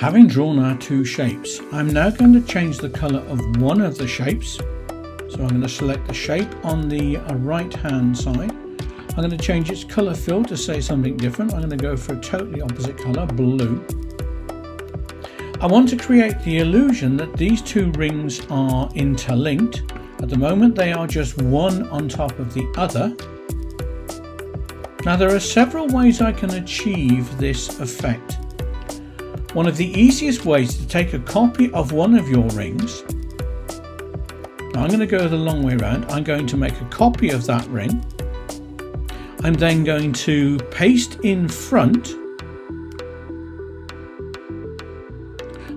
Having drawn our two shapes, I'm now going to change the color of one of the shapes. So I'm going to select the shape on the right hand side. I'm going to change its color fill to say something different. I'm going to go for a totally opposite color, blue. I want to create the illusion that these two rings are interlinked. At the moment they are just one on top of the other. Now there are several ways I can achieve this effect. One of the easiest ways is to take a copy of one of your rings. Now I'm going to go the long way around. I'm going to make a copy of that ring. I'm then going to paste in front.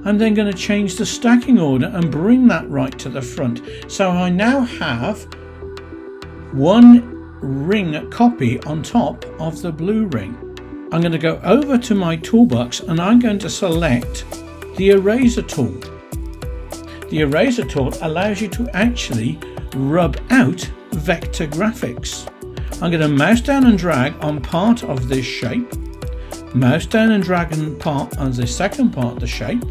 I'm then going to change the stacking order and bring that right to the front. So I now have one ring copy on top of the blue ring. I'm going to go over to my toolbox and I'm going to select the eraser tool. The eraser tool allows you to actually rub out vector graphics. I'm going to mouse down and drag on part of this shape, mouse down and drag on part of the second part of the shape.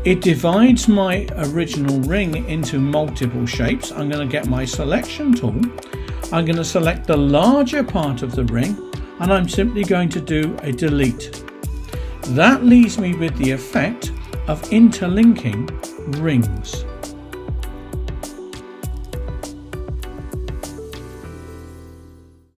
It divides my original ring into multiple shapes. I'm going to get my selection tool. I'm going to select the larger part of the ring and I'm simply going to do a delete. That leaves me with the effect of interlinking rings.